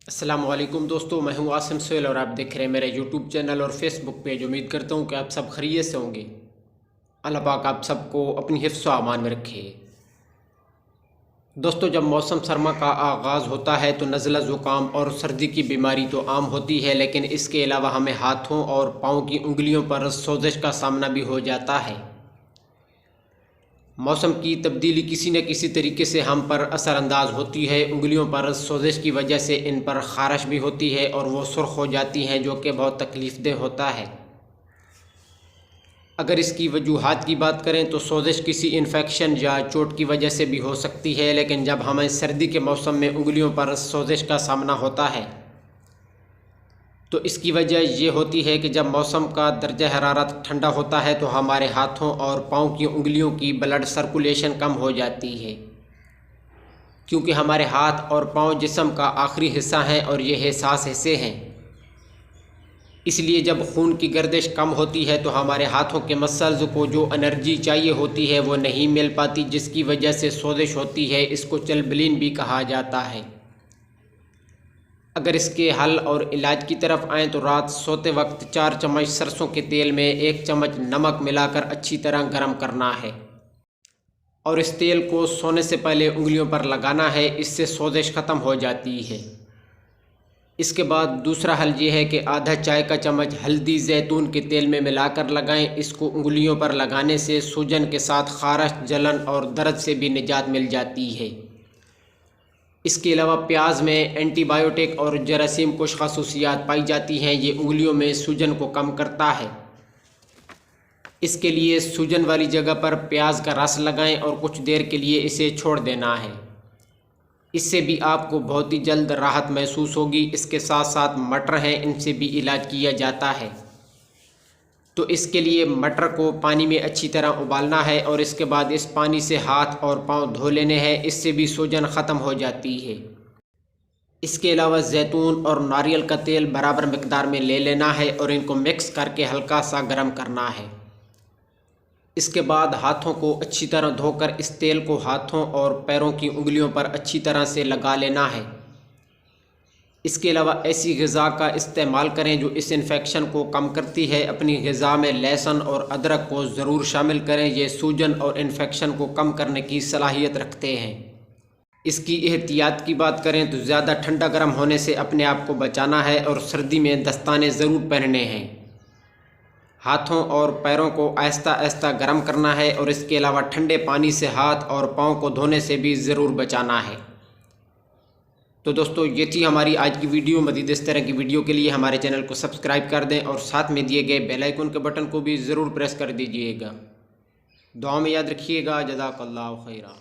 السلام علیکم دوستو، میں ہوں عاصم سہیل اور آپ دیکھ رہے ہیں میرے یوٹیوب چینل اور فیس بک پیج۔ امید کرتا ہوں کہ آپ سب خیریت سے ہوں گے۔ اللہ پاک آپ سب کو اپنی حفظ و امان میں رکھے۔ دوستو، جب موسم سرما کا آغاز ہوتا ہے تو نزلہ زکام اور سردی کی بیماری تو عام ہوتی ہے، لیکن اس کے علاوہ ہمیں ہاتھوں اور پاؤں کی انگلیوں پر سوزش کا سامنا بھی ہو جاتا ہے۔ موسم کی تبدیلی کسی نہ کسی طریقے سے ہم پر اثر انداز ہوتی ہے۔ انگلیوں پر سوزش کی وجہ سے ان پر خارش بھی ہوتی ہے اور وہ سرخ ہو جاتی ہیں، جو کہ بہت تکلیف دہ ہوتا ہے۔ اگر اس کی وجوہات کی بات کریں تو سوزش کسی انفیکشن یا چوٹ کی وجہ سے بھی ہو سکتی ہے، لیکن جب ہمیں سردی کے موسم میں انگلیوں پر سوزش کا سامنا ہوتا ہے تو اس کی وجہ یہ ہوتی ہے کہ جب موسم کا درجہ حرارت ٹھنڈا ہوتا ہے تو ہمارے ہاتھوں اور پاؤں کی انگلیوں کی بلڈ سرکولیشن کم ہو جاتی ہے، کیونکہ ہمارے ہاتھ اور پاؤں جسم کا آخری حصہ ہیں اور یہ حساس حصے ہیں۔ اس لیے جب خون کی گردش کم ہوتی ہے تو ہمارے ہاتھوں کے مسلز کو جو انرجی چاہیے ہوتی ہے وہ نہیں مل پاتی، جس کی وجہ سے سوزش ہوتی ہے۔ اس کو چلبلین بھی کہا جاتا ہے۔ اگر اس کے حل اور علاج کی طرف آئیں تو رات سوتے وقت 4 چمچ سرسوں کے تیل میں 1 چمچ نمک ملا کر اچھی طرح گرم کرنا ہے اور اس تیل کو سونے سے پہلے انگلیوں پر لگانا ہے۔ اس سے سوزش ختم ہو جاتی ہے۔ اس کے بعد دوسرا حل یہ ہے کہ آدھا چائے کا چمچ ہلدی زیتون کے تیل میں ملا کر لگائیں۔ اس کو انگلیوں پر لگانے سے سوجن کے ساتھ خارش، جلن اور درد سے بھی نجات مل جاتی ہے۔ اس کے علاوہ پیاز میں اینٹی بائیوٹک اور جراثیم کش خصوصیات پائی جاتی ہیں، یہ انگلیوں میں سوجن کو کم کرتا ہے۔ اس کے لیے سوجن والی جگہ پر پیاز کا رس لگائیں اور کچھ دیر کے لیے اسے چھوڑ دینا ہے۔ اس سے بھی آپ کو بہت ہی جلد راحت محسوس ہوگی۔ اس کے ساتھ ساتھ مٹر ہیں، ان سے بھی علاج کیا جاتا ہے۔ تو اس کے لیے مٹر کو پانی میں اچھی طرح ابالنا ہے اور اس کے بعد اس پانی سے ہاتھ اور پاؤں دھو لینے ہیں۔ اس سے بھی سوجن ختم ہو جاتی ہے۔ اس کے علاوہ زیتون اور ناریل کا تیل برابر مقدار میں لے لینا ہے اور ان کو مکس کر کے ہلکا سا گرم کرنا ہے۔ اس کے بعد ہاتھوں کو اچھی طرح دھو کر اس تیل کو ہاتھوں اور پیروں کی انگلیوں پر اچھی طرح سے لگا لینا ہے۔ اس کے علاوہ ایسی غذا کا استعمال کریں جو اس انفیکشن کو کم کرتی ہے۔ اپنی غذا میں لہسن اور ادرک کو ضرور شامل کریں، یہ سوجن اور انفیکشن کو کم کرنے کی صلاحیت رکھتے ہیں۔ اس کی احتیاط کی بات کریں تو زیادہ ٹھنڈا گرم ہونے سے اپنے آپ کو بچانا ہے اور سردی میں دستانے ضرور پہننے ہیں۔ ہاتھوں اور پیروں کو آہستہ آہستہ گرم کرنا ہے اور اس کے علاوہ ٹھنڈے پانی سے ہاتھ اور پاؤں کو دھونے سے بھی ضرور بچانا ہے۔ تو دوستو، یہ تھی ہماری آج کی ویڈیو۔ مزید اس طرح کی ویڈیو کے لیے ہمارے چینل کو سبسکرائب کر دیں اور ساتھ میں دیے گئے بیل آئیکن کے بٹن کو بھی ضرور پریس کر دیجئے گا۔ دعا میں یاد رکھیے گا۔ جزاک اللہ خیرہ۔